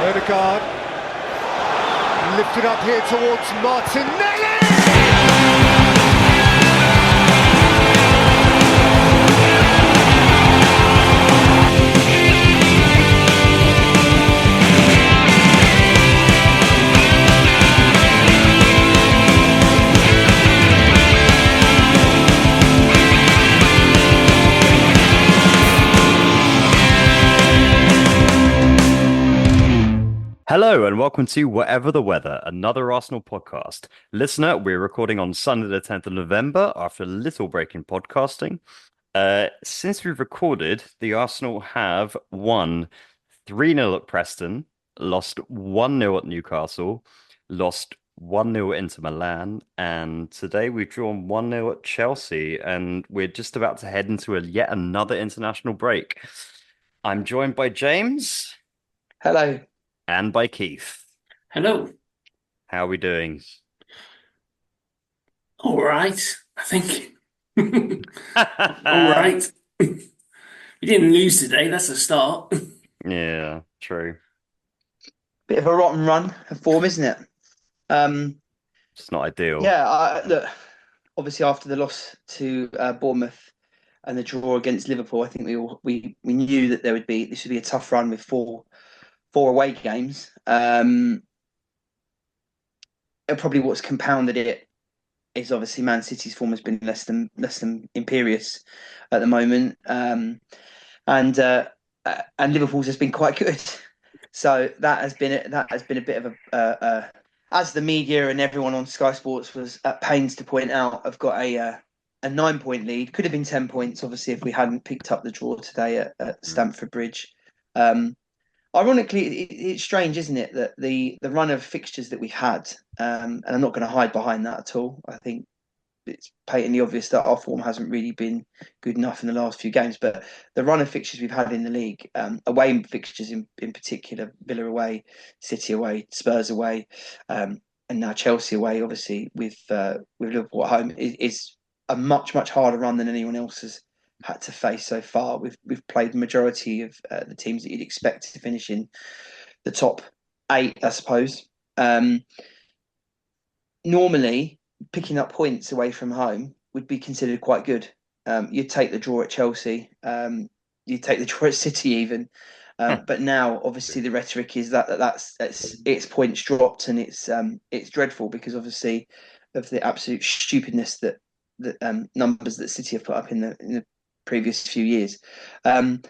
Odegaard lifted up here towards Martinelli! Hello and welcome to Whatever the Weather, another Arsenal podcast. Listener, we're recording on Sunday the 10th of November after a little break in podcasting. Since we've recorded, the Arsenal have won 3-0 at Preston, lost 1-0 at Newcastle, lost 1-0 into Milan, and today we've drawn 1-0 at Chelsea, and we're just about to head into yet another international break. I'm joined by James. Hello. And by Keith. Hello. How are we doing? All right, I think. All right. We didn't lose today. That's a start. Yeah, true. Bit of a rotten run of form, isn't it? It's not ideal. Yeah, look, obviously after the loss to Bournemouth and the draw against Liverpool, I think we knew that this would be a tough run with four away games. And probably what's compounded it is obviously Man City's form has been less than imperious at the moment, and Liverpool's has been quite good. So that has been a bit of a as the media and everyone on Sky Sports was at pains to point out, I've got a 9-point lead. Could have been 10 points, obviously, if we hadn't picked up the draw today at Stamford Bridge. Ironically, it's strange, isn't it, that the run of fixtures that we've had, and I'm not going to hide behind that at all. I think it's patently obvious that our form hasn't really been good enough in the last few games. But the run of fixtures we've had in the league, away fixtures in particular, Villa away, City away, Spurs away, and now Chelsea away, obviously with Liverpool at home, is a much harder run than anyone else has had to face so far. We've played the majority of the teams that you'd expect to finish in the top 8, I suppose. Normally, picking up points away from home would be considered quite good. You'd take the draw at Chelsea, you'd take the draw at City even. But now, obviously, the rhetoric is that's it's points dropped, and it's dreadful because obviously of the absolute stupidness that numbers that City have put up in the previous few years. In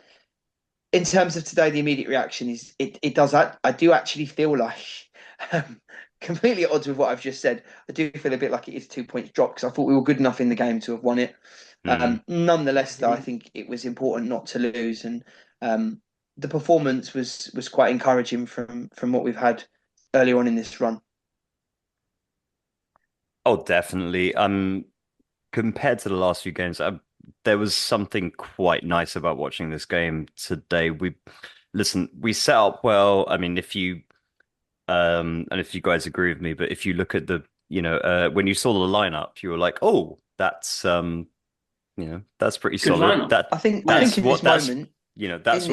terms of today, the immediate reaction is it does that. I do actually feel like, completely at odds with what I've just said, I do feel a bit like it is 2 points dropped because I thought we were good enough in the game to have won it. Nonetheless, though, I think it was important not to lose, and the performance was quite encouraging from what we've had earlier on in this run. Oh, definitely. Compared to the last few games, there was something quite nice about watching this game today. We set up well. I mean, if you and if you guys agree with me, but if you look at when you saw the lineup, you were like, oh, that's that's pretty Good solid. lineup. I think in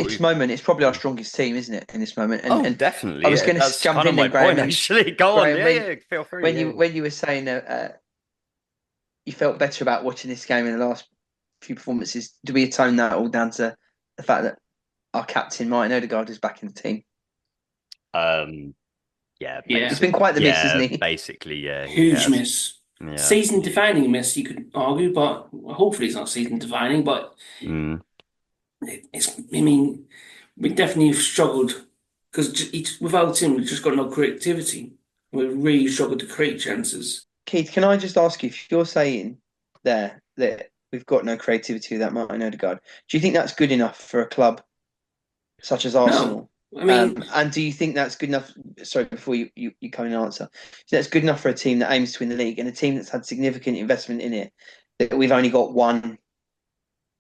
this moment, it's probably our strongest team, isn't it? In this moment, and definitely. I was going to jump in there, Graham. Actually, go on. Yeah, feel free. When you were saying that you felt better about watching this game in the last few performances, do we atone that all down to the fact that our captain Martin Odegaard is back in the team? Yeah. It's been quite the miss, isn't he? Basically, yeah. Huge miss. Yeah. Season-defining miss, you could argue, but hopefully it's not season-defining. But we definitely have struggled because without him, we've just got no creativity. We've really struggled to create chances. Keith, can I just ask you, if you're saying there that we've got no creativity with that Martin Odegaard, do you think that's good enough for a club such as Arsenal? No. I mean, and do you think that's good enough? Sorry, before you come in and answer, that's good enough for a team that aims to win the league and a team that's had significant investment in it, that we've only got one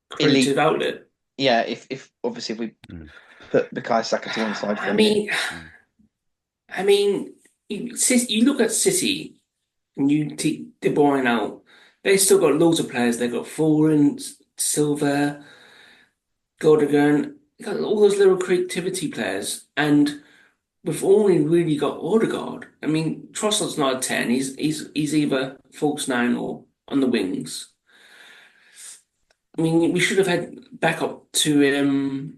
creative outlet. Yeah, if obviously if we put Bukayo Saka to one side. I mean, you look at City and you take De Bruyne out. They still got loads of players. They've got Foden, Silva, Gundogan. Got all those little creativity players, and we've only really got Odegaard. I mean, Trossard's not a 10. He's either false nine or on the wings. I mean, we should have had backup to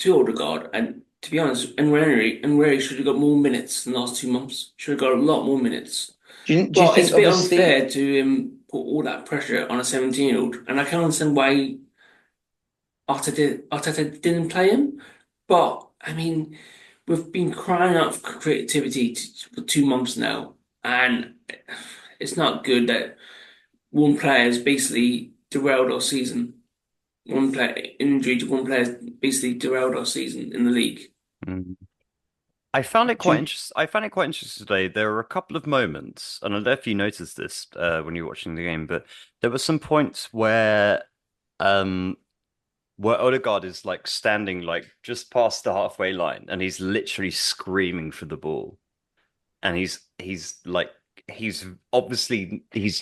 Odegaard, and to be honest, and Rary should have got more minutes in the last 2 months. Should have got a lot more minutes. Do you But it's think a bit obviously? unfair to put all that pressure on a 17-year-old, and I can understand why Arteta didn't play him. But I mean, we've been crying out for creativity for 2 months now, and it's not good that one player has basically derailed our season. One player injury to one player has basically derailed our season in the league. Mm. I found it Do quite you, interesting. I found it quite interesting today. There were a couple of moments, and I don't know if you noticed this when you were watching the game, but there were some points um, where Odegaard is like standing like just past the halfway line, and he's literally screaming for the ball, and he's like he's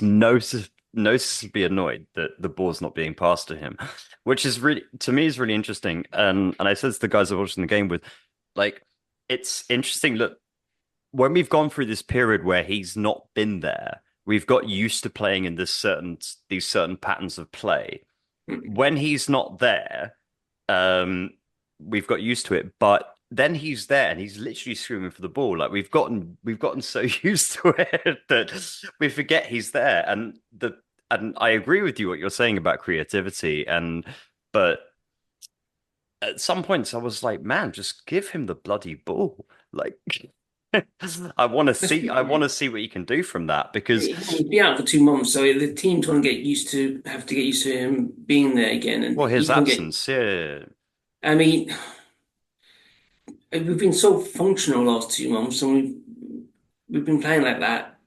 noticeably annoyed that the ball's not being passed to him, which is really to me is really interesting. And I said to the guys I was watching the game with, like, it's interesting. Look, when we've gone through this period where he's not been there, we've got used to playing in these certain patterns of play. When he's not there, um, we've got used to it, but then he's there and he's literally screaming for the ball. Like we've gotten so used to it that we forget he's there. And I agree with you what you're saying about creativity, but at some points I was like, man, just give him the bloody ball. Like I want to see what he can do from that because He'll be out for 2 months, so the team's going to have to get used to him being there again, and well, his he's going to get. absence, yeah. I mean, we've been so functional last 2 months, and we've been playing like that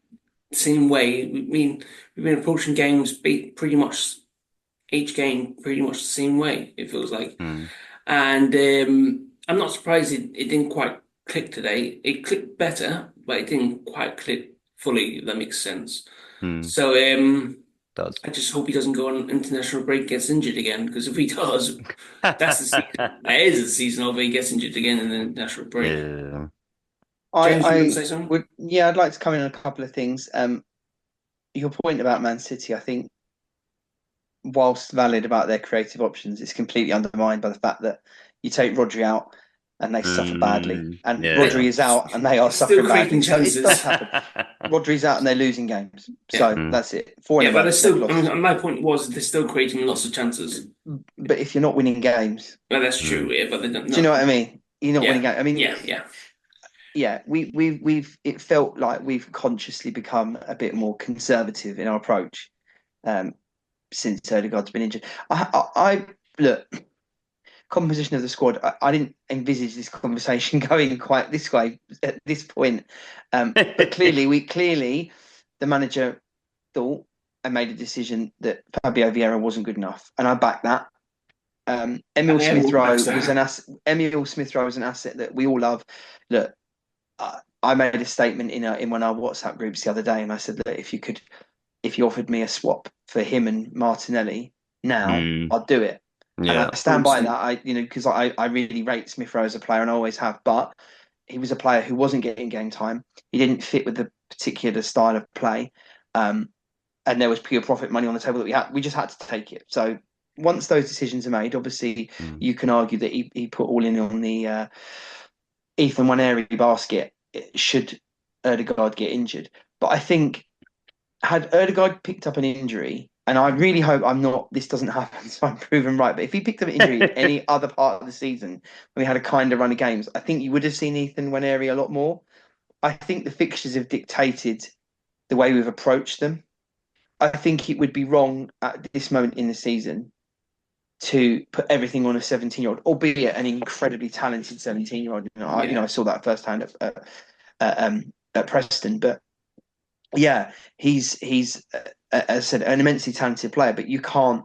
same way. We've been approaching games pretty much each game pretty much the same way. It feels like, Hmm, and I'm not surprised it didn't quite click today. It clicked better, but it didn't quite click fully. If that makes sense. hmm, So does. I just hope he doesn't go on international break, gets injured again, because if he does, that's the season. That is the season over. He gets injured again in the international break. Yeah. James, you want to I say something? would, yeah, I'd like to come in on a couple of things. Your point about Man City, I think, whilst valid about their creative options, it's completely undermined by the fact that you take Rodri out and they suffer badly, and They Rodri Yeah. is out and they are still suffering creating badly. So it does chances. happen. Rodri's out and they're losing games. Yeah, So Mm. that's it. Four in yeah, a but row they're they've still. I lost. mean, my point was they're still creating lots of chances. But if you're not winning games, Well, that's Mm. true. Yeah, but they don't. do you No. know what I mean? You're not winning Yeah, games. I mean, yeah. yeah, we've it felt like we've consciously become a bit more conservative in our approach um, since Odegaard's been injured. I look, composition of the squad. I didn't envisage this conversation going quite this way at this point, but clearly the manager thought and made a decision that Fabio Vieira wasn't good enough, and I back that. I Emil think Smith everyone Rowe backs was an that. asset. Emil Smith Rowe was an asset that we all love. Look, I made a statement in one of our WhatsApp groups the other day, and I said that if you offered me a swap for him and Martinelli now, Mm. I'd do it. And I Yeah. stand by 100%. that. Because I really rate Smith Rowe as a player and I always have. But he was a player who wasn't getting game time. He didn't fit with the particular style of play. Um, and there was pure profit money on the table that we just had to take it. So once those decisions are made, obviously Mm. you can argue that he put all in on the Ethan Waneri basket. Should Erdegaard get injured? But I think had Erdegaard picked up an injury, and I really hope this doesn't happen, so I'm proven right. But if he picked up an injury in any other part of the season, when we had a kind of run of games, I think you would have seen Ethan Waneri a lot more. I think the fixtures have dictated the way we've approached them. I think it would be wrong at this moment in the season to put everything on a 17-year-old, albeit an incredibly talented 17-year-old. I Yeah. saw that firsthand at Preston, but yeah, he's as I said, an immensely talented player, but you can't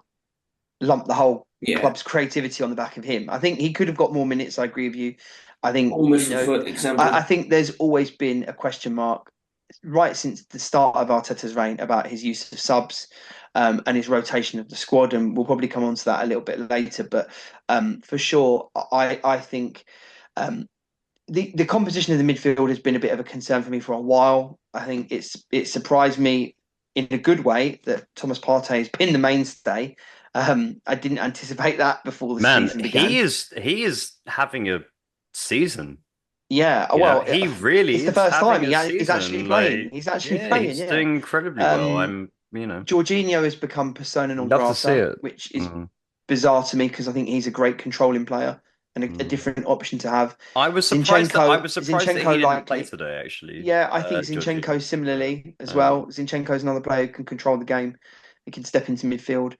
lump the whole Yeah. club's creativity on the back of him. I think he could have got more minutes. I agree with you. I think Almost for example. I think there's always been a question mark right since the start of Arteta's reign about his use of subs and his rotation of the squad, and we'll probably come on to that a little bit later. But for sure, I think um, the composition of the midfield has been a bit of a concern for me for a while. I think it surprised me in a good way that Thomas Partey has been the mainstay. I didn't anticipate that before the Man, season began. he is having a season. Yeah, You know, well, he really it's the is first time having a he's actually season. playing. Like, He's actually yeah, playing. he's Yeah. doing incredibly well. Jorginho has become persona non Love to see grata, it. which is Mm, bizarre to me because I think he's a great controlling player and a mm. different option to have. I was surprised that he Zinchenko didn't play likely. today, actually. Yeah, I think Georgie. Zinchenko similarly as Um, well. Zinchenko's another player who can control the game. He can step into midfield.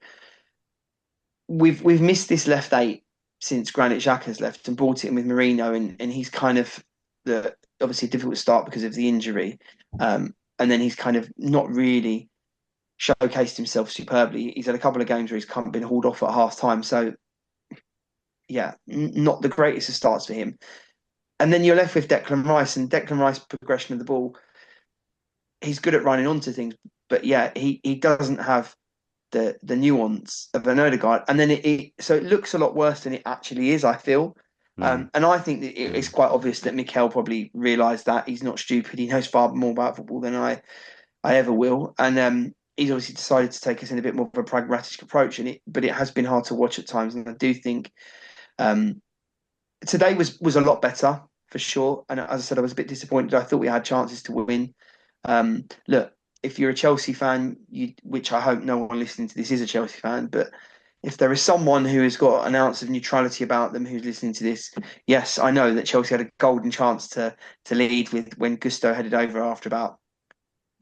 We've missed this left eight since Granit Xhaka's left and brought it in with Mourinho, and he's kind of the obviously a difficult start because of the injury, and then he's kind of not really showcased himself superbly. He's had a couple of games where he's kind of been hauled off at half time, so yeah, not the greatest of starts for him. And then you're left with Declan Rice, and Declan Rice progression of the ball. He's good at running onto things, but yeah, he doesn't have the nuance of an Odegaard, and then so it looks a lot worse than it actually is. I feel, mm, and I think that it's quite obvious that Mikel probably realised that he's not stupid. He knows far more about football than I ever will, and he's obviously decided to take us in a bit more of a pragmatic approach. But it has been hard to watch at times, and I do think um, today was a lot better for sure. And as I said, I was a bit disappointed. I thought we had chances to win. Look, if you're a Chelsea fan, which I hope no one listening to this is a Chelsea fan, but if there is someone who has got an ounce of neutrality about them who's listening to this, yes, I know that Chelsea had a golden chance to lead with when Gusto headed over after about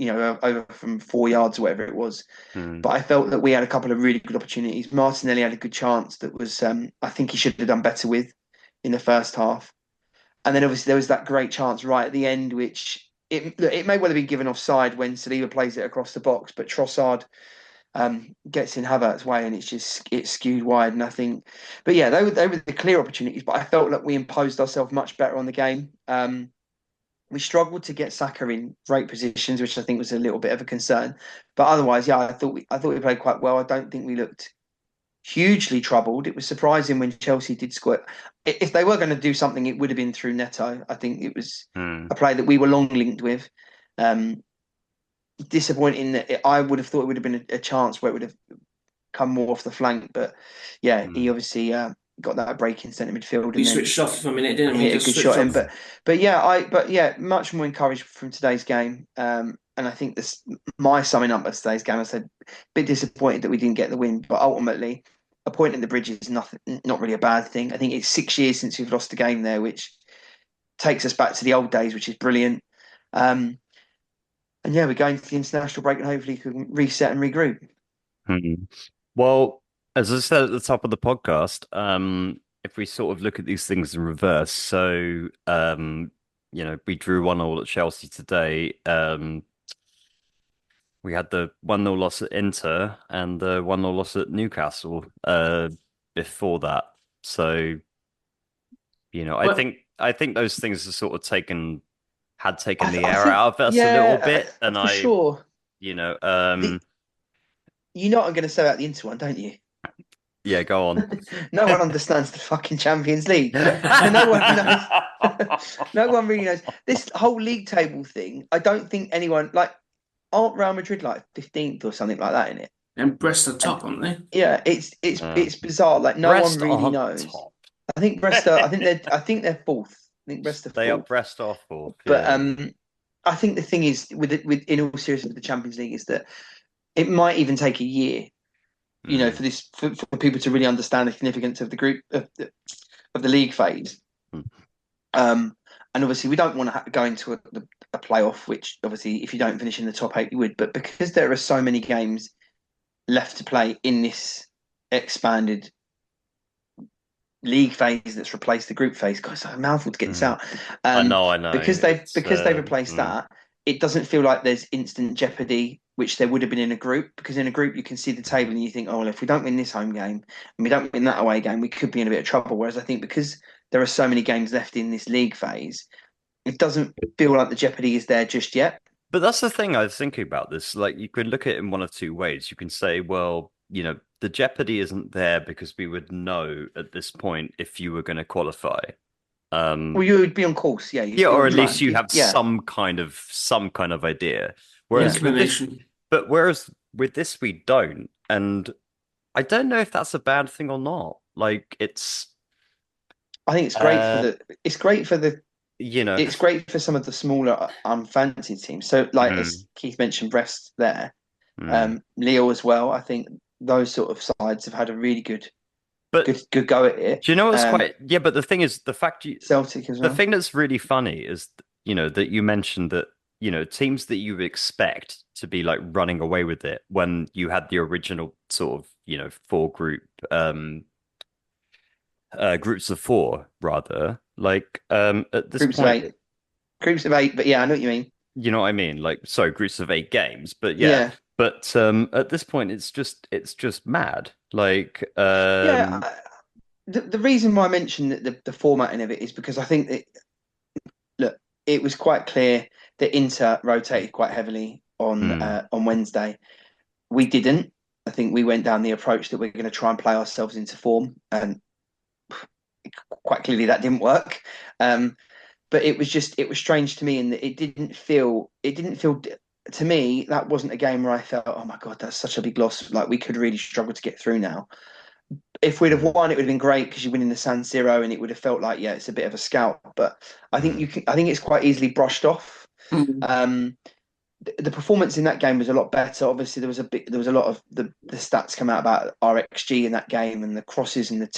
over from 4 yards or whatever it was. mm. But I felt that we had a couple of really good opportunities. Martinelli had a good chance that was I think he should have done better with in the first half. And then obviously there was that great chance right at the end, which it may well have been given offside when Saliba plays it across the box, but Trossard gets in Havertz's way and it's skewed wide. And I think, but yeah, they were the clear opportunities. But I felt like we imposed ourselves much better on the game. We struggled to get Saka in great positions, which I think was a little bit of a concern. But otherwise, yeah, I thought we played quite well. I don't think we looked hugely troubled. It was surprising when Chelsea did score. If they were going to do something, it would have been through Neto. I think it was a play that we were long linked with. Disappointing that I would have thought it would have been a chance where it would have come more off the flank, but yeah, he obviously got that break in centre midfield. We And switched off for a minute, didn't we? hit a Just good switched shot in, off. but much more encouraged from today's game. And I think my summing up of today's game, I said, a bit disappointed that we didn't get the win, but ultimately, a point in the bridge is not really a bad thing. I think it's 6 years since we've lost a game there, which takes us back to the old days, which is brilliant. And yeah, we're going to the international break and hopefully can reset and regroup. Mm. Well, as I said at the top of the podcast, if we sort of look at these things in reverse, so we drew 1-1 at Chelsea today. We had the 1-0 loss at Inter and the 1-0 loss at Newcastle before that. So, I But think those things are sort of had taken the I air think, out of us a yeah, little bit, and for sure. you know, You know what I'm going to say about the Inter one, don't you? yeah, go on. No one understands the fucking Champions League. No one knows. No one really knows this whole league table thing. I don't think anyone aren't Real Madrid like 15th or something like that in it. and Brest are top, aren't they? Yeah, it's bizarre. Like no Brest one really are knows. top. I think Brest are. I think they're fourth. I think Brest are They are fourth. Brest are fourth. But Yeah. I think the thing is with in all seriousness with the Champions League is that it might even take a year, for this for people to really understand the significance of the group of the league phase. Mm. And obviously we don't want to go into a playoff, which obviously if you don't finish in the top eight you would. But because there are so many games left to play in this expanded league phase that's replaced the group phase. God, it's a mouthful to get this out. I know. Because they've replaced that, it doesn't feel like there's instant jeopardy, which there would have been in a group. Because in a group, you can see the table and you think, oh, well, if we don't win this home game and we don't win that away game, we could be in a bit of trouble. Whereas I think because there are so many games left in this league phase, it doesn't feel like the jeopardy is there just yet. But that's the thing I was thinking about this. Like, you could look at it in one of two ways. You can say, well, the jeopardy isn't there because we would know at this point if you were going to qualify. Well, you would be on course, yeah. Yeah, You're or on at least track. you have Yeah, some kind of idea. yeah. Whereas with this, Inclination. whereas with this we don't, and I don't know if that's a bad thing or not. Like I think it's great for uh, the. It's great for the. you know, It's great for some of the smaller unfancied teams. So, like as mm, Keith mentioned, Brest there, mm. Lille as well. I think those sort of sides have had a really But good go at it. do you know what's quite? Yeah, but the thing is, Celtic as the well. thing that's really funny is, that you mentioned that, teams that you would expect to be like running away with it when you had the original sort of, four groups of four rather, like at this Groups of point, eight. Groups of eight, but yeah, I know what you mean. you know what I mean? Like, sorry, groups of eight games, but yeah. Yeah, But at this point it's just mad. Like yeah. The reason why I mentioned the formatting of it is because I think that look, it was quite clear that Inter rotated quite heavily hmm, on Wednesday. We didn't. I think we went down the approach that we're going to try and play ourselves into form, and quite clearly that didn't work. But it was strange to me in that it didn't feel to me that wasn't a game where I felt, oh my God, that's such a big loss. Like we could really struggle to get through now. If we'd have hmm, won, it would have been great because you win in the San Siro, and it would have felt like, yeah, it's a bit of a scalp. But hmm. I think it's quite easily brushed off. Mm. Um, the performance in that game was a lot better. Obviously, there was a lot of the stats come out about RXG in that game and the crosses and the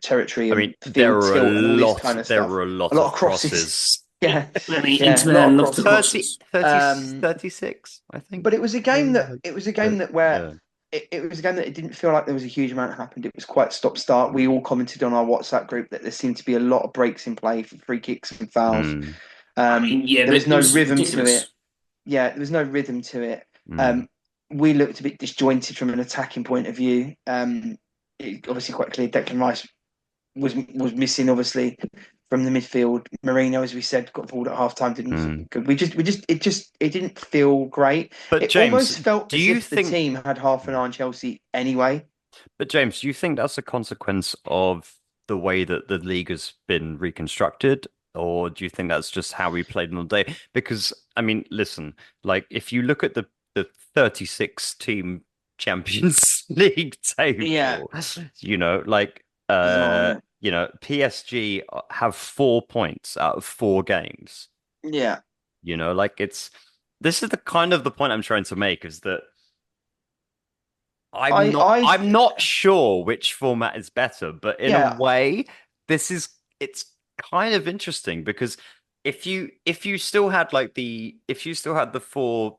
territory I and mean, field tilt and all this kind of there stuff. were a A lot lot of of crosses. crosses. Yeah, I mean, yeah, Inter a lot of Milan love the crosses. 30, crosses. 30, Um, 36, I think. but it was a game that where Yeah. it was a game that it didn't feel like there was a huge amount that happened. It was quite stop start. We all commented on our WhatsApp group that there seemed to be a lot of breaks in play for free kicks and fouls. Mm, I mean, yeah, There was but it no was rhythm to it. ridiculous. Yeah, there was no rhythm to it. mm. Um, we looked a bit disjointed from an attacking point of view. Obviously, quite clear. Declan Rice was missing, obviously, from the midfield. Marino, as we said, got pulled at half time. Didn't Mm. good. It didn't feel great. But It James, almost felt do as you if the think? team had half an eye on Chelsea anyway. But James, do you think that's a consequence of the way that the league has been reconstructed, or do you think that's just how we played on the day? Because I mean, listen, like if you look at the 36 team Champions League Yeah, table, like there's a lot on it. PSG have 4 points out of 4 games. Yeah, Like this is the kind of the point I'm trying to make is that I'm I not I I'm not sure which format is better, but in a yeah way, it's kind of interesting because if you still had if you still had the four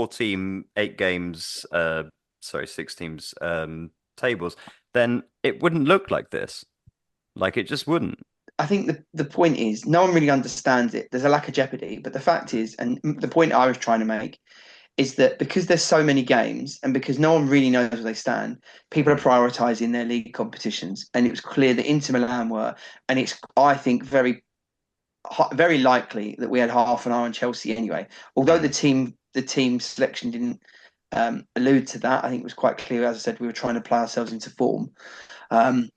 team 8 games sorry 6 teams tables, then it wouldn't look like this. Like it just wouldn't. I think the point is no one really understands it. There's a lack of jeopardy, but the fact is, and the point I was trying to make is that because there's so many games and because no one really knows where they stand, people are Mm, prioritising their league competitions, and it was clear that Inter Milan were, and it's I think very likely that we had half an eye on Chelsea anyway. Although mm, the team selection didn't allude to that, I think it was quite clear. As I said, we were trying to play ourselves into form. Um,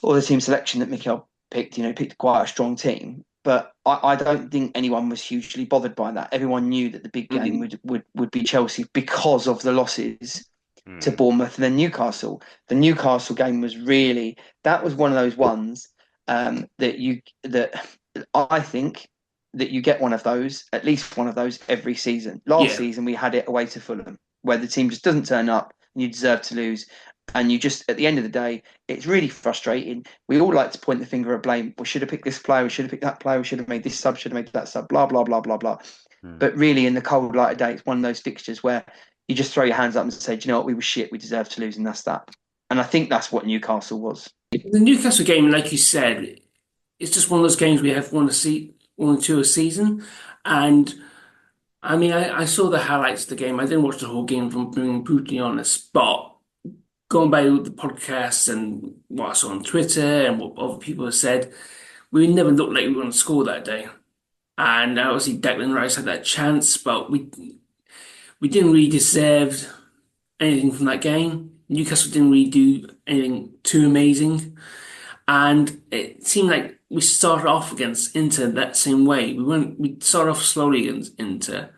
or the team selection that Mikel picked, picked quite a strong team. But I don't think anyone was hugely bothered by that. Everyone knew that the big game Mm. would be Chelsea because of the losses to mm. Bournemouth and then Newcastle. The Newcastle game was really that was one of those ones that I think that you get one of those, at least one of those every season. Last Yeah. season we had it away to Fulham, where the team just doesn't turn up and you deserve to lose. And you just, at the end of the day, it's really frustrating. We all like to point the finger of blame. We should have picked this player. We should have picked that player. We should have made this sub. Should have made that sub. Blah blah blah blah blah. Mm. But really, in the cold light of day, it's one of those fixtures where you just throw your hands up and say, "Do you know what? We were shit. We deserve to lose, and that's that." And I think that's what Newcastle was. The Newcastle game, like you said, it's just one of those games we have one or two a season. And I mean, I saw the highlights of the game. I didn't watch the whole game, if I'm being brutally honest, but going by the podcasts and what I saw on Twitter and what other people have said, we never looked like we were going to score that day. And obviously Declan Rice had that chance, but we didn't really deserve anything from that game. Newcastle didn't really do anything too amazing. And it seemed like we started off against Inter that same way. We started off slowly against Inter,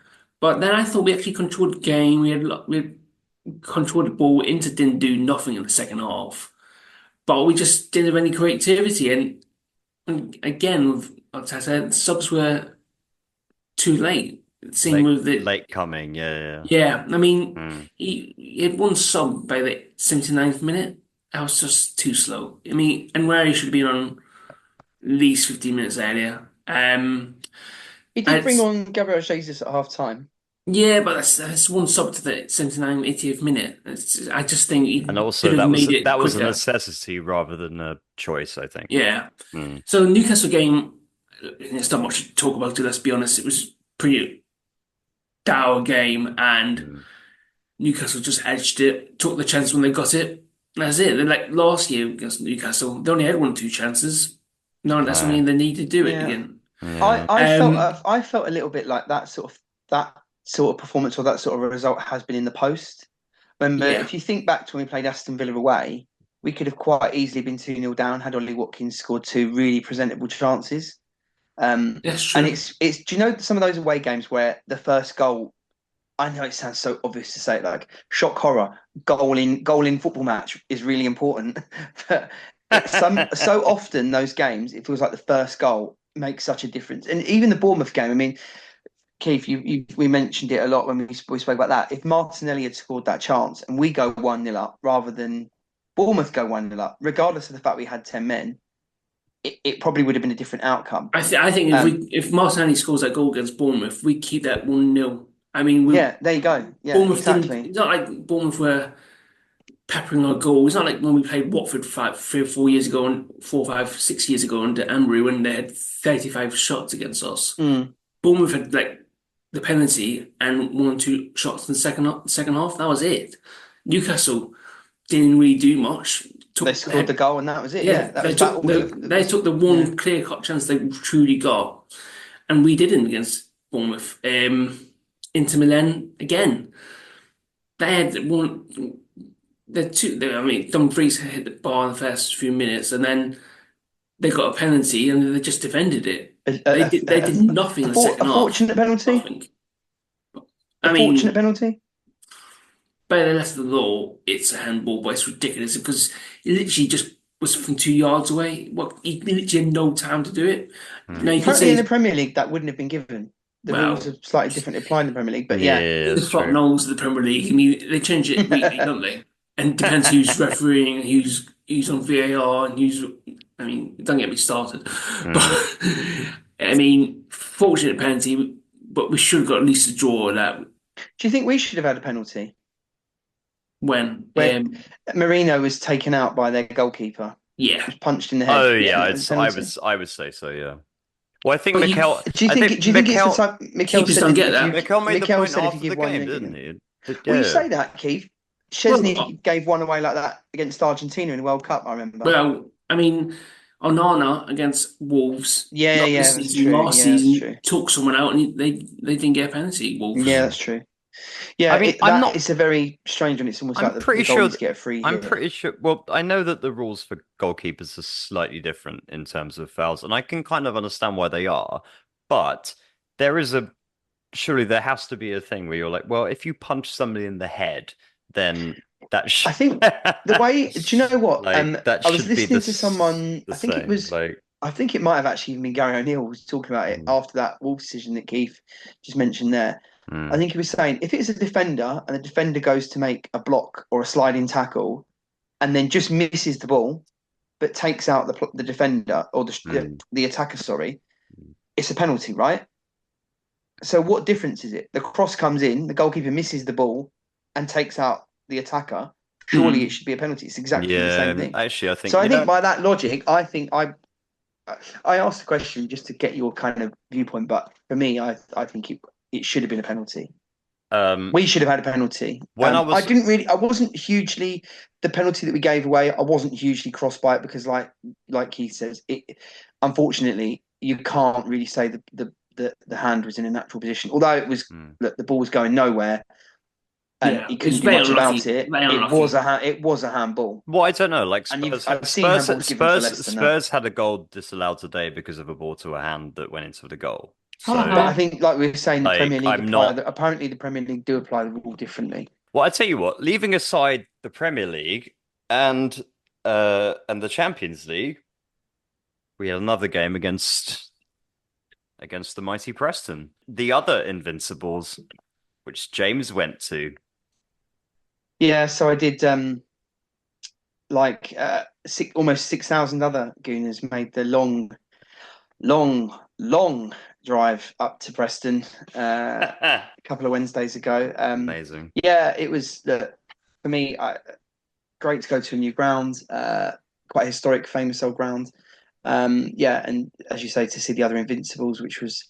but then I thought we actually controlled the game. We had controlled the ball. Inter didn't do nothing in the second half, but we just didn't have any creativity. And again, like I said, subs were too late. Same with the Late coming, yeah. yeah. I mean, Mm. he had one sub by the 79th minute. That was just too slow. I mean, and where he should have been on at least 15 minutes earlier. He did bring It's, on Gabriel Jesus at half time. yeah, but that's one sub to the 79th, 80th minute. I just think he And also could have made it that was a quicker. necessity rather than a choice, I think. Yeah. Mm. So Newcastle game, there's not much to talk about it, let's be honest. It was pretty dour game and Mm. Newcastle just edged it, took the chance when they got it. That's it. They're like last year against Newcastle, they only had 1 or 2 chances. No, that's Right. something they need to do it Yeah. again. Yeah. I felt a little bit like that sort of performance or that sort of result has been in the post. Remember, Yeah, if you think back to when we played Aston Villa away, we could have quite easily been 2-0 down had Ollie Watkins scored 2 really presentable chances. that's And true. it's do you know some of those away games where the first goal, I know it sounds so obvious to say it, like shock horror, goal in football match is really important. But so often those games, it feels like the first goal makes such a difference. And even the Bournemouth game, I mean, Keith, we mentioned it a lot when we spoke about that. If Martinelli had scored that chance and we go 1-0 up rather than Bournemouth go 1-0 up, regardless of the fact we had 10 men, it probably would have been a different outcome. I think Um, if Martinelli scores that goal against Bournemouth, we keep that 1-0. I mean, we yeah, there you go. Yeah, Bournemouth didn't. exactly. It's not like Bournemouth were peppering our goal. It's not like when we played Watford 3 or 4 years ago and 4, 5, 6 years ago under Emery when they had 35 shots against us. Mm. Bournemouth had like the penalty and 1 or 2 shots in the second half. That was it. Newcastle didn't really do much. They scored the goal and that was it. Yeah, Yeah, that was about all they took the one clear cut chance they truly got, and we didn't against Bournemouth. Inter Milan again. They had one. I mean, Dumfries hit the bar in the first few minutes, and then they got a penalty, and they just defended it. They did nothing in the second a half. fortunate penalty. Nothing. I A fortunate mean, penalty. by the letter of the law, it's a handball, but it's ridiculous because it literally just was from 2 yards away. What he literally had no time to do it. Now you can Apparently in say, the Premier League that wouldn't have been given. The well, rules are slightly different applied in the Premier League, but Yeah, yeah. the that's fuck true. knows the Premier League. I mean, they change it weekly, don't they? And it depends who's refereeing, and who's on VAR, and who's. I mean, don't get me started. But I mean, fortunate penalty, but we should have got at least a draw of that Do you think we should have had a penalty when. where Marino was taken out by their goalkeeper? Yeah. Was punched in the head. Oh Do you yeah, think that was a penalty? I would say so, yeah. Well, I think But Mikel. Do you I think? Do you think it's Mikel, the type? Mikel keepers said don't if get that. you- Mikel made the Mikel point said if after you the give one, game, you get didn't it. he? Well, you Yeah. say that, Keith. Chesney Well, gave one away like that against Argentina in the World Cup. I remember. Well, I mean, Onana against Wolves, Yeah, not yeah, this that's season, true. last Yeah, that's season, true. took someone out and they didn't get a penalty. Wolves. Yeah, that's true. Yeah, I mean, I'm not. it's a very strange one. It's almost I'm like pretty the sure. goalies get a free I'm hit. pretty sure. Well, I know that the rules for goalkeepers are slightly different in terms of fouls, and I can kind of understand why they are. But there is surely there has to be a thing where you're like, well, if you punch somebody in the head, then that should. I think the way. Do you know what? Like, that I was should be listening the to someone. the I think it same, was. like. I think it might have actually been Gary O'Neill was talking about it after that Wolves decision that Keith just mentioned there. I think he was saying if it's a defender and the defender goes to make a block or a sliding tackle and then just misses the ball, but takes out the defender or the attacker, sorry, it's a penalty, right? So what difference is it? The cross comes in, the goalkeeper misses the ball and takes out the attacker. Surely it should be a penalty. It's exactly the same thing. Actually, I think. So I think by that logic, I asked the question just to get your kind of viewpoint, but for me, I think it should have been a penalty. We should have had a penalty. I wasn't hugely the penalty that we gave away. I wasn't hugely crossed by it because, like Keith says, unfortunately you can't really say the hand was in a natural position. Although it was look, the ball was going nowhere. and Yeah, he it was couldn't do very much unlucky. about it. Very It was unlucky. it was a handball, Well, I don't know. Like and Spurs, I've seen handballs given for less than that. Spurs had a goal disallowed today because of a ball to a hand that went into the goal. But So, I think, like we were saying, the Premier like, League apparently the Premier League do apply the rule differently. well, I tell you what. Leaving aside the Premier League and the Champions League, we had another game against the mighty Preston, the other Invincibles, which James went to. Yeah, so I did. Almost 6,000 other Gooners made the long drive up to Preston a couple of Wednesdays ago. Amazing. Yeah, it was for me great to go to a new ground, quite historic, famous old ground. Yeah, and as you say, to see the other Invincibles, which was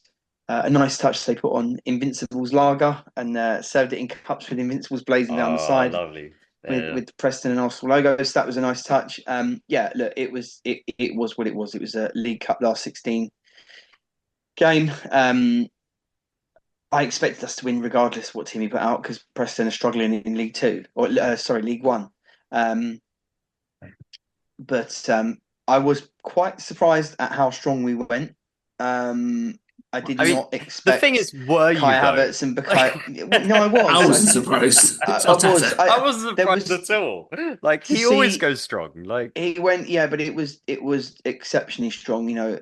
a nice touch. They put on Invincibles lager and served it in cups with Invincibles blazing down the side. Lovely. With the Preston and Arsenal logos. That was a nice touch. Yeah, look, it was what it was. It was a League Cup last 16 game. I expected us to win regardless of what team he put out because Preston are struggling in League Two or League One. But I was quite surprised at how strong we went. I did not expect. The thing is, were you Kai though? Havertz and Bukayo? No, I was. I wasn't surprised. I was. I wasn't surprised at all. Like he always goes strong. Like he went, yeah, but it was exceptionally strong. You know,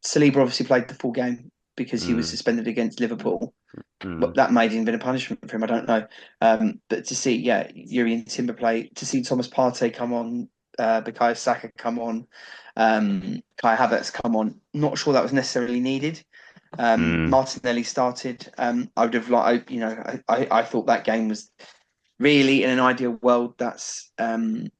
Saliba obviously played the full game because he was suspended against Liverpool. But that may have been a punishment for him. I don't know. But to see, yeah, Yuri and Timber play, to see Thomas Partey come on, Bukayo Saka come on, Kai Havertz come on. Not sure that was necessarily needed. Martinelli started. I would have liked, I thought that game was really, in an ideal world, that's to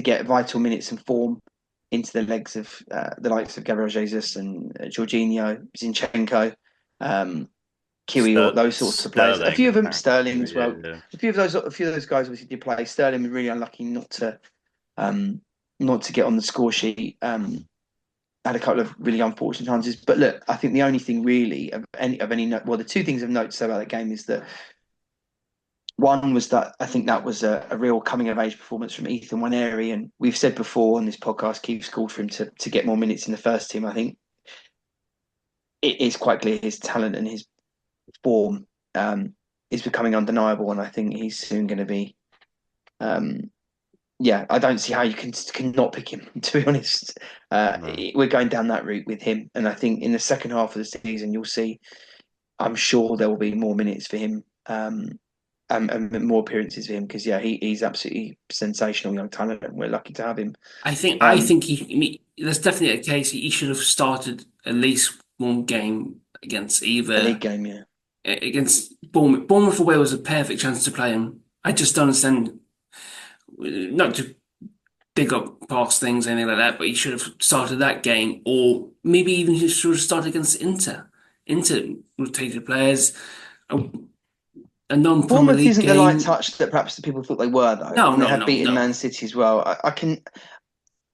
get vital minutes and form into the legs of the likes of Gabriel Jesus and Jorginho, Zinchenko, Kiwi, those sorts of players. A few of them, Sterling as well. Yeah. A few of those guys obviously did play. Sterling was really unlucky not to get on the score sheet. Had a couple of really unfortunate chances, but look, I think the only thing really of any note, well, the two things of note to say about that game is that one was that I think that was a real coming of age performance from Ethan Nwaneri, and we've said before on this podcast, Keith's called for him to get more minutes in the first team. I think it is quite clear his talent and his form is becoming undeniable, and I think he's soon going to be. Yeah, I don't see how you can not pick him. To be honest, we're going down that route with him, and I think in the second half of the season you'll see. I'm sure there will be more minutes for him, and more appearances for him because he's absolutely sensational young talent, and we're lucky to have him. I think that's definitely a case. He should have started at least one game against either a league game, yeah. Against Bournemouth. Bournemouth away was a perfect chance to play him. I just don't understand. Not to dig up past things, anything like that, but he should have started that game, or maybe even he should have started against Inter. Inter rotated players. A non-Premier Bournemouth League isn't game. the light touch that perhaps the people thought they were, though. No, they have beaten Man City as well.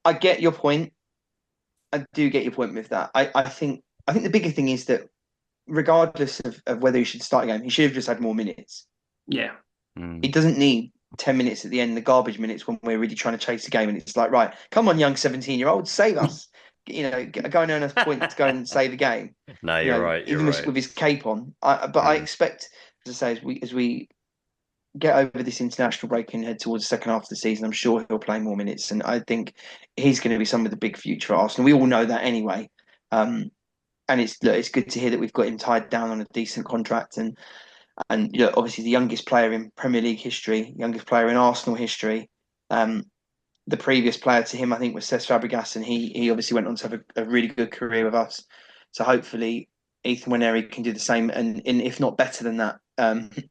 I get your point. I do get your point with that. I think the bigger thing is that regardless of whether he should start a game, he should have just had more minutes. Yeah. He doesn't need 10 minutes at the end, the garbage minutes when we're really trying to chase the game. And it's like, right, come on, young 17-year-old, save us. Go and earn us points to go and save the game. No, you're right. Even with his cape on. I expect, as I say, as we get over this international break and head towards the second half of the season, I'm sure he'll play more minutes. And I think he's going to be some of the big future at Arsenal. We all know that anyway. And it's good to hear that we've got him tied down on a decent contract and obviously the youngest player in Premier League history, youngest player in Arsenal history. The previous player to him, I think, was Cesc Fabregas, and he obviously went on to have a really good career with us. So hopefully Ethan Nwaneri can do the same, and if not better than that.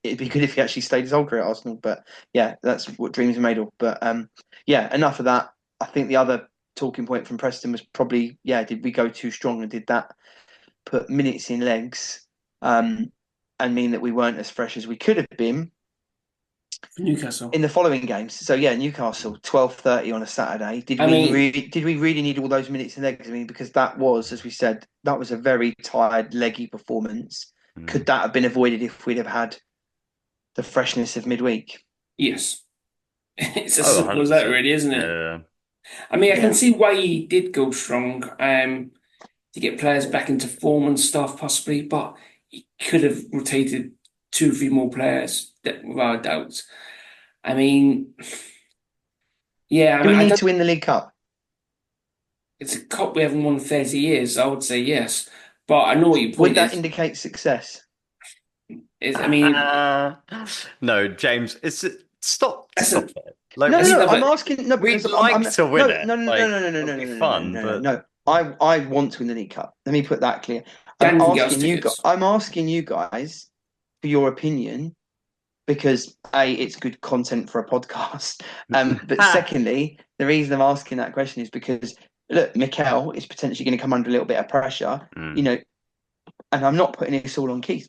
It'd be good if he actually stayed his whole career at Arsenal. But yeah, that's what dreams are made of. But enough of that. I think the other talking point from Preston was probably, did we go too strong, and did that put minutes in legs? And mean that we weren't as fresh as we could have been Newcastle in the following games. So Newcastle 12:30 on a Saturday. Did we really need all those minutes in legs? I mean, because that was, as we said, that was a very tired, leggy performance. Could that have been avoided if we'd have had the freshness of midweek. Yes. It's as Oh, simple as that, 100%. really, isn't it? Yeah. I mean, I Yeah. can see why he did go strong, to get players back into form and stuff, possibly, but he could have rotated 2 or 3 more players, without a doubt. I mean, yeah, I Do mean, we I need don't. to win the League Cup? It's a cup we haven't won in 30 years. So I would say yes, but I know what your Would point that is. indicate success? I mean, No, James, that's stop a it. Like, No, no, that's no. we, I'm another. asking. No, we'd because I'm like to win no, it. no, no, no, Like, no, no, no, it'll no, be no, no, fun, no, no, but no. I want to win the League Cup. Let me put that clear. I'm Dan can get us asking you. tickets. I'm asking you guys for your opinion because A, it's good content for a podcast. But secondly, the reason I'm asking that question is because look, Mikel is potentially going to come under a little bit of pressure. Mm. And I'm not putting this all on Keith.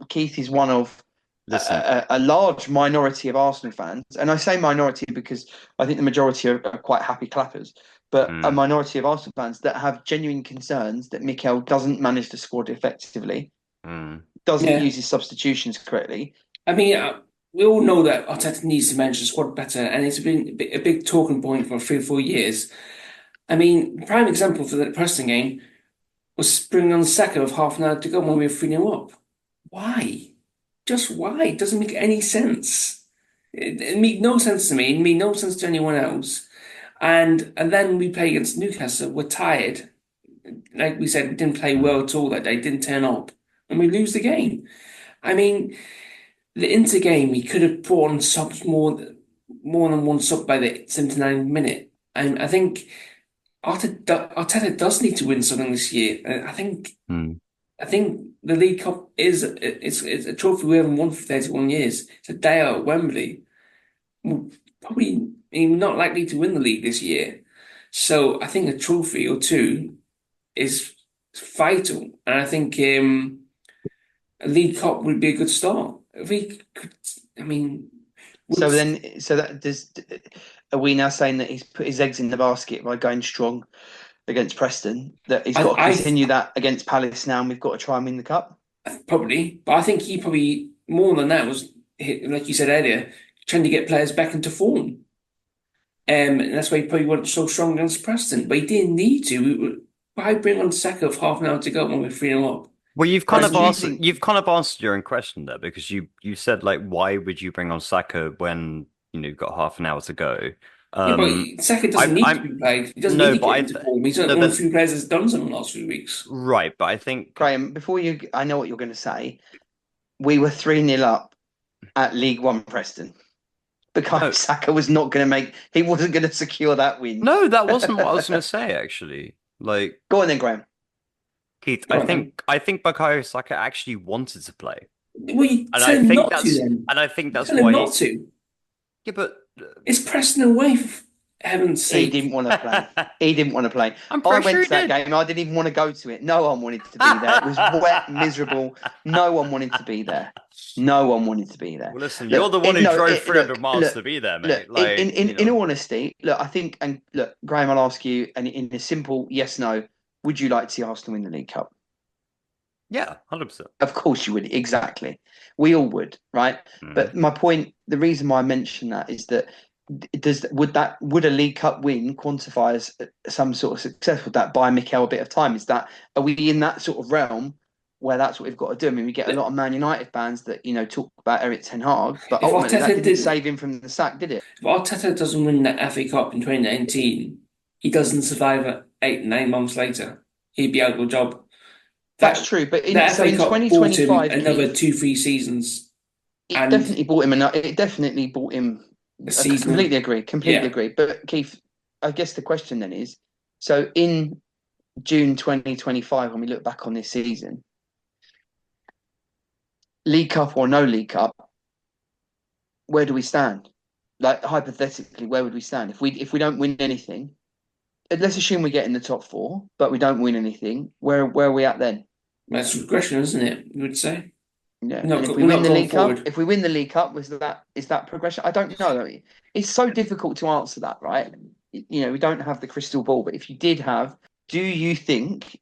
Keith is one of Listen, a large minority of Arsenal fans, and I say minority because I think the majority are quite happy clappers, but a mm, minority of Arsenal fans that have genuine concerns that Mikel doesn't manage the squad effectively, mm. doesn't Yeah, use his substitutions correctly. I mean, we all know that Arteta needs to manage the squad better, and it's been a big talking point for 3 or 4 years. I mean, the prime example for the Preston game was bringing on Saka with half an hour to go when we were 3-0 up. Why? Just why? It doesn't make any sense. It made no sense to me. It made no sense to anyone else. And then we play against Newcastle. We're tired. Like we said, we didn't play well at all that day. Didn't turn up, and we lose the game. I mean, the Inter game, he could have brought on subs more than one sub by the 79th minute. And I think Arteta does need to win something this year. Mm. I think the League Cup it's a trophy we haven't won for 31 years. It's a day out at Wembley. We're probably not likely to win the league this year. So I think a trophy or two is vital. And I think a League Cup would be a good start. If we could, I mean, So would then, so that does. Are we now saying that he's put his eggs in the basket by going strong against Preston? That he's got to I continue that against Palace now, and we've got to try and win the cup. probably, but I think he probably more than that was like you said earlier, trying to get players back into form. And that's why he probably went so strong against Preston, but he didn't need to. Why bring on Saka with half an hour to go when we're 3-0 up? Well, Graham, do you think? you've kind of answered your own question there because you said like why would you bring on Saka when you've got half an hour to go? Yeah, Um, but Saka doesn't I need to I'm be played. He doesn't need no, to but get into form. He's one no, of the but few players that's done so in the last few weeks. right, but I think Graham, before you, I know what you're going to say. We were 3-0 up at League One Preston. no, Bukayo Saka was not going to he wasn't going to secure that win. no, that wasn't what I was going to say actually. Like Go on then, Graham. Keith, Go on, then. I think Bukayo Saka actually wanted to play, Well, you and tell I him think not to then. and I think that's Tell him why. not to. Yeah, but It's Preston away, for heaven's He sake. didn't want to play. He didn't want to play. I'm I pretty went sure to he that did. game. I didn't even want to go to it. No one wanted to be there. It was wet, miserable. No one wanted to be there. No one wanted to be there. Well, listen, Look, you're the one who no, drove 300 look, miles look, to be there, look. mate. Like, In all honesty, look, I think, and look, Graham, I'll ask you, and in a simple yes, no, would you like to see Arsenal win the League Cup? yeah, 100%. Of course you would. Exactly. We all would, right? Mm. But my point, the reason why I mention that is that would a League Cup win quantify as some sort of success? Would that buy Mikel a bit of time? Are we in that sort of realm where that's what we've got to do? I mean, we get a lot of Man United fans that talk about Eric Ten Hag, but If ultimately that Arteta didn't did, save him from the sack, did it? if Arteta doesn't win the FA Cup in 2019, he doesn't survive 8, 9 months later. He'd be out of a job. That's true, but The in FA Cup bought him 2025, another Keith, 2, 3 seasons. it And definitely bought him. It definitely bought him. a I season. completely agree. Completely Yeah. agree. But Keith, I guess the question then is: so in June 2025, when we look back on this season, League Cup or no League Cup, where do we stand? Like hypothetically, where would we stand if we don't win anything? Let's assume we get in the top 4, but we don't win anything. Where are we at then? That's regression, isn't it? You would say. Yeah, No, and if we're we not win the going League forward. Cup, is that progression? I don't know. It's so difficult to answer that, right? We don't have the crystal ball, but if you did have, do you think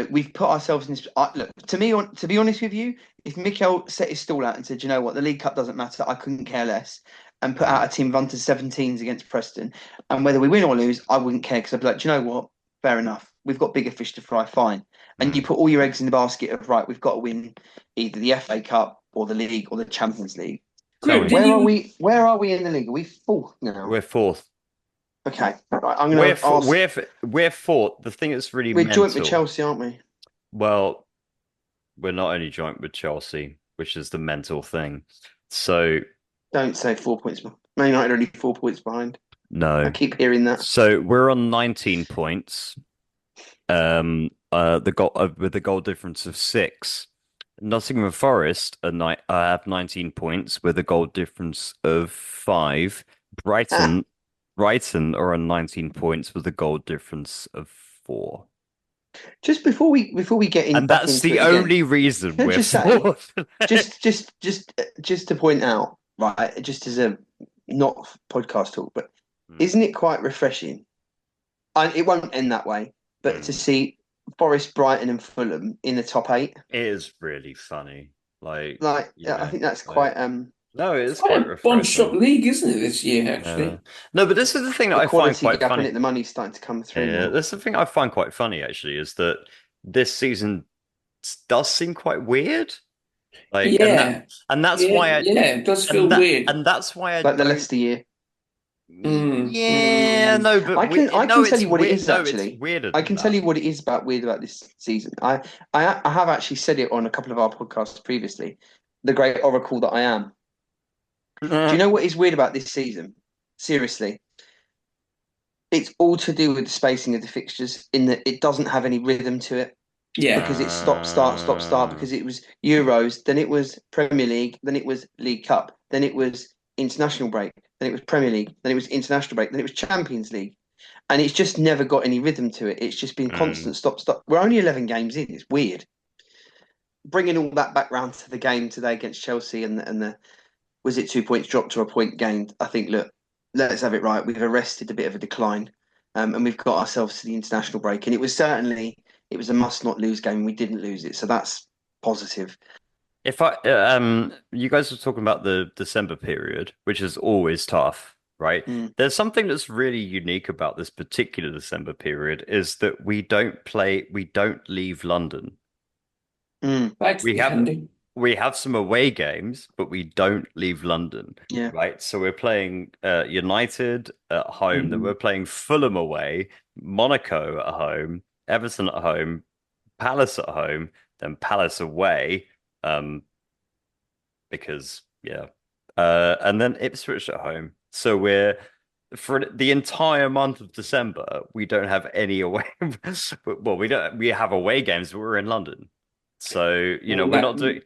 we've put ourselves in this. Look, to be honest with you, if Mikel set his stall out and said, you know what, the League Cup doesn't matter, I couldn't care less, and put out a team of under 17s against Preston, and whether we win or lose, I wouldn't care because I'd be like, do you know what, fair enough, we've got bigger fish to fry, fine. And you put all your eggs in the basket of right, we've got to win either the FA Cup or the League or the Champions League. Graham, Where are we? Where are we in the league? Are we fourth now? We're fourth. Okay, right, I'm going to ask. We're fourth. The thing that's really We're mental. joint with Chelsea, aren't we? Well, we're not only joint with Chelsea, which is the mental thing. So Don't say 4 points. Man United are only 4 points behind. no, I keep hearing that. So we're on 19 points. The goal with a goal difference of 6. Nottingham Forest have 19 points with a goal difference of 5. Brighton are on 19 points with a goal difference of 4. Just before we get in, And that's the only reason Can I we're just say- fourth. just to point out, right? Just as a not podcast talk, but isn't it quite refreshing? And it won't end that way, but to see Forest, Brighton, and Fulham in the top 8, It is really funny. I think that's quite No, it is It's quite quite a refreshing. one-shot league, isn't it, this year, actually? No, but this is the thing that the I find quality quite gap in funny. it. The money's starting to come through. Yeah, now. that's the thing I find quite funny actually, is that this season does seem quite weird. Like, Yeah. and that's Yeah, why it does feel weird. and that's why I Like the don't. Leicester year. Yeah, no, but I can tell it's you what it weird. is No, actually. it's weirder I than can that. tell you what it is weird about this season. I have actually said it on a couple of our podcasts previously. The great oracle that I am. Do you know what is weird about this season? Seriously, it's all to do with the spacing of the fixtures. In that it doesn't have any rhythm to it Yeah. because it's stop start. Because it was Euros, then it was Premier League, then it was League Cup, then it was international break, then it was Premier League, then it was international break, then it was Champions League. And it's just never got any rhythm to it. It's just been constant stop. We're only 11 games in. It's weird. Bringing all that back round to the game today against Chelsea and the was it 2 points dropped to a point gained? I think, look, let's have it right. We've arrested a bit of a decline and we've got ourselves to the international break. And it was a must not lose game. We didn't lose it. So that's positive. If you guys were talking about the December period, which is always tough, right? There's something that's really unique about this particular December period is that we don't leave London. We have some away games, but we don't leave London. Yeah. Right. So we're playing United at home, then we're playing Fulham away, Monaco at home, Everton at home, Palace at home, then Palace away. Because and then Ipswich at home. So we're for the entire month of December, we don't have any away. Well, we have away games, but we're in London. So we're not doing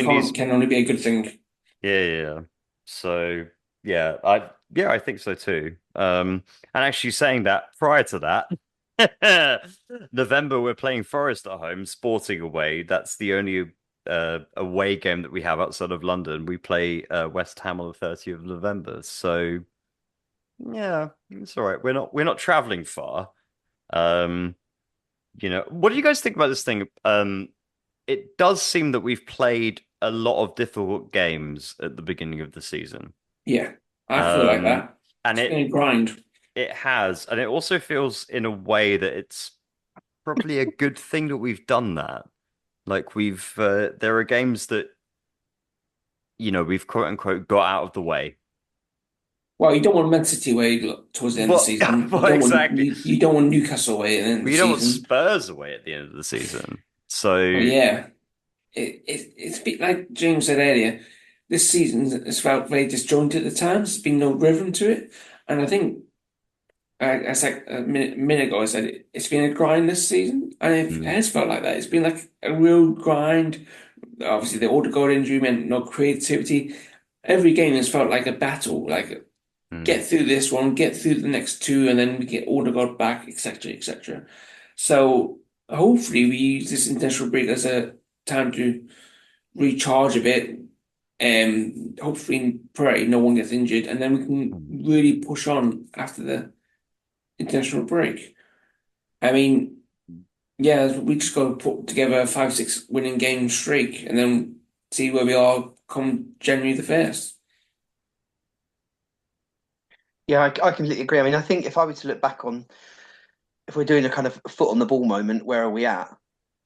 these. Can only be a good thing. Yeah. So I think so too. And actually saying that prior to that, November we're playing Forest at home, Sporting away. That's the only away game that we have outside of London. We play West Ham on the 30th of November. So yeah, it's all right. We're not traveling far. What do you guys think about this thing? It does seem that we've played a lot of difficult games at the beginning of the season. Yeah, I feel like that. And it's been a grind. It has, and it also feels in a way that it's probably a good thing that we've done that. Like there are games that we've quote unquote got out of the way. Well, you don't want Man City away towards the end of the season. Exactly. You don't want Newcastle away at the end of the season. You don't want Spurs away at the end of the season. So yeah, it's a bit like James said earlier. This season has felt very disjointed at times. There's been no rhythm to it, and I think, as like a minute ago, I said it's been a grind this season, and it has felt like that. It's been like a real grind. Obviously, the Odegaard injury meant no creativity. Every game has felt like a battle. Like get through this one, get through the next two, and then we get Odegaard back, etc., etc. So hopefully, we use this international break as a time to recharge a bit. Hopefully, pray no one gets injured, and then we can really push on after the international break. I mean, Yeah, we just got to put together a 5-6 winning game streak and then see where we are come January the 1st. Yeah, I completely agree. I mean, I think if I were to look back on, if we're doing a kind of foot on the ball moment, where are we at?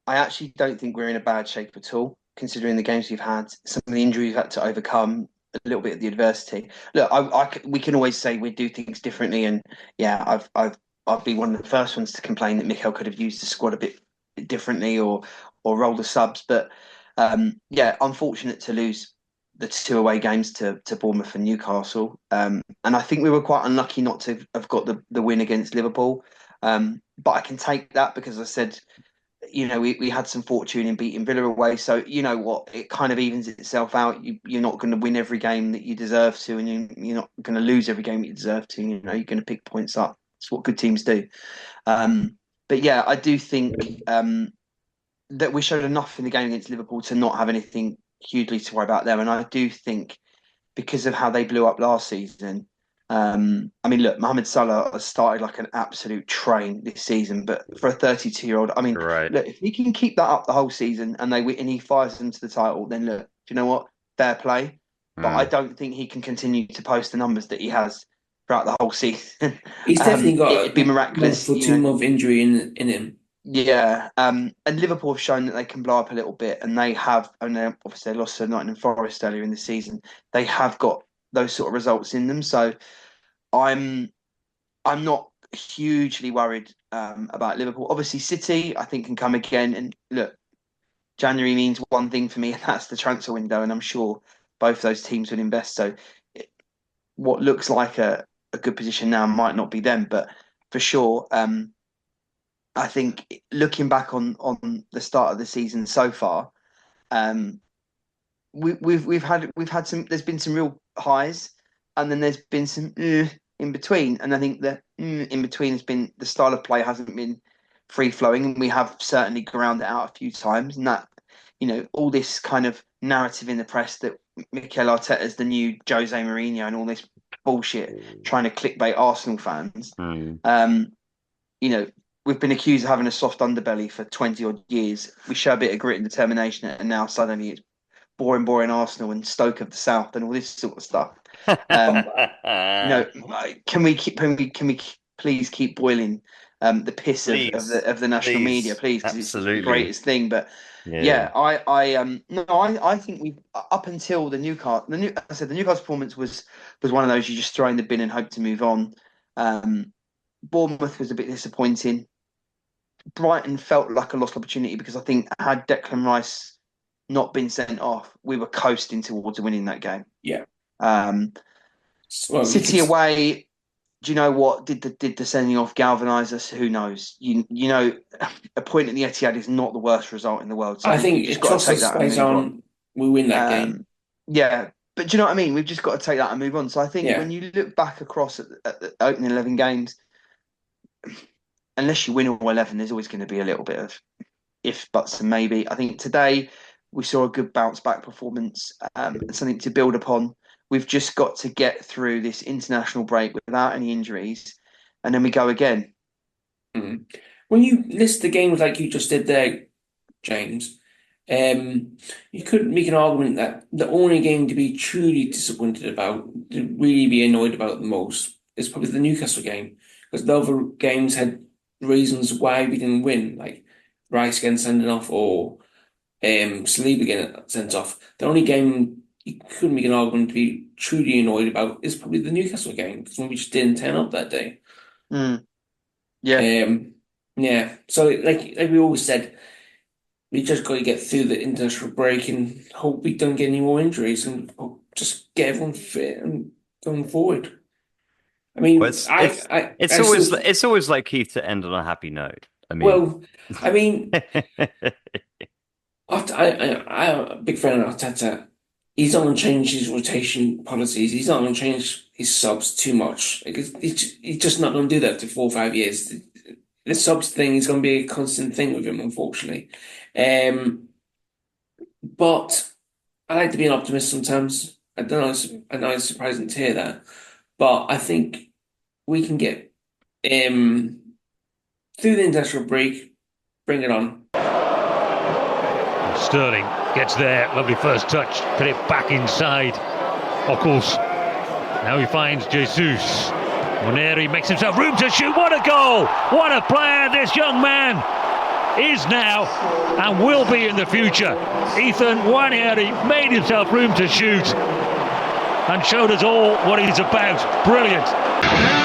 I actually don't think we're in a bad shape at all, considering the games we've had, some of the injuries we've had to overcome, a little bit of the adversity. Look, we can always say we do things differently, and yeah, I'd be one of the first ones to complain that Mikel could have used the squad a bit differently or roll the subs. But yeah, unfortunate to lose the two away games to Bournemouth and Newcastle. And I think we were quite unlucky not to have got the win against Liverpool. But I can take that because I said, we had some fortune in beating Villa away. So you know what, it kind of evens itself out. You're not going to win every game that you deserve to, and you're not going to lose every game you deserve to. You're going to pick points up. It's what good teams do. But yeah, I do think that we showed enough in the game against Liverpool to not have anything hugely to worry about there. And I do think because of how they blew up last season. I mean, look, Mohamed Salah has started like an absolute train this season, but for a 32-year-old, I mean, Right. look, if he can keep that up the whole season and he fires them to the title, then look, do you know what? Fair play. But I Mm. don't think he can continue to post the numbers that he has throughout the whole season. He's definitely got It'd be a month miraculous, or 2 month injury in him. yeah, and Liverpool have shown that they can blow up a little bit, and they have. And they obviously they lost to Nottingham Forest earlier in the season. They have got those sort of results in them. So I'm I'm not hugely worried about Liverpool. Obviously, City I think can come again. And look, January means one thing for me, and that's the transfer window. And I'm sure both those teams would invest. So what looks like a good position now might not be them, but for sure. I think looking back on the start of the season so far, um, we've had some. There's been some real highs, and then there's been some in between. And I think the in between has been the style of play hasn't been free flowing, and we have certainly ground it out a few times. And that all this kind of narrative in the press that Mikel Arteta is the new Jose Mourinho and all this bullshit trying to clickbait Arsenal fans. Mm. Um, you know, we've been accused of having a soft underbelly for 20 odd years. We show a bit of grit and determination, and now suddenly it's boring, boring Arsenal and Stoke of the South and all this sort of stuff. Um, can we please keep boiling the piss of Please, the national media, please, please, because it's the absolutely. greatest thing. But Yeah. yeah, I think we up until I said the Newcastle performance was one of those you just throw in the bin and hope to move on. Bournemouth was a bit disappointing. Brighton felt like a lost opportunity because I think had Declan Rice not been sent off, we were coasting towards winning that game. Yeah. Um, Well, City away, do you know what? Did the sending off galvanise us? Who knows? A point at the Etihad is not the worst result in the world. So I I think we've think just it got to trusts take us that and stays move on. on. We win that game. Yeah, but do you know what I mean? We've just got to take that and move on. So I think Yeah. when you look back across at the opening 11 games, unless you win all 11, there's always going to be a little bit of if, buts, and maybe. I think today we saw a good bounce back performance and something to build upon. We've just got to get through this international break without any injuries, and then we go again. Mhm. When you list the games like you just did there, James, you could make an argument that the only game to be truly disappointed about, to really be annoyed about the most, is probably the Newcastle game. Because the other games had reasons why we didn't win, like Rice getting sent off or Saliba getting sent off. The only game you could make an argument to be truly annoyed about is probably the Newcastle game, because we just didn't turn up that day. Mm, yeah, Yeah. So like we always said, we just got to get through the international break and hope we don't get any more injuries and just get everyone fit and going forward. I Well, mean, it's I it's I it's I still always it's always like Keith to end on a happy note. I mean, well, I mean, I'm a big fan of Arteta. He's not going to change his rotation policies. He's not going to change his subs too much. Like, he's just not going to do that for 4 or 5 years. The subs thing is going to be a constant thing with him, unfortunately. Um, but I like to be an optimist sometimes. I know it's surprising to hear that, but I think we can get through the international break. Bring it on. Sterling gets there, lovely first touch, put it back inside. Ockles. Now he finds Jesus. Moneri makes himself room to shoot. What a goal! What a player this young man is now and will be in the future. Ethan Nwaneri made himself room to shoot and showed us all what he's about. Brilliant.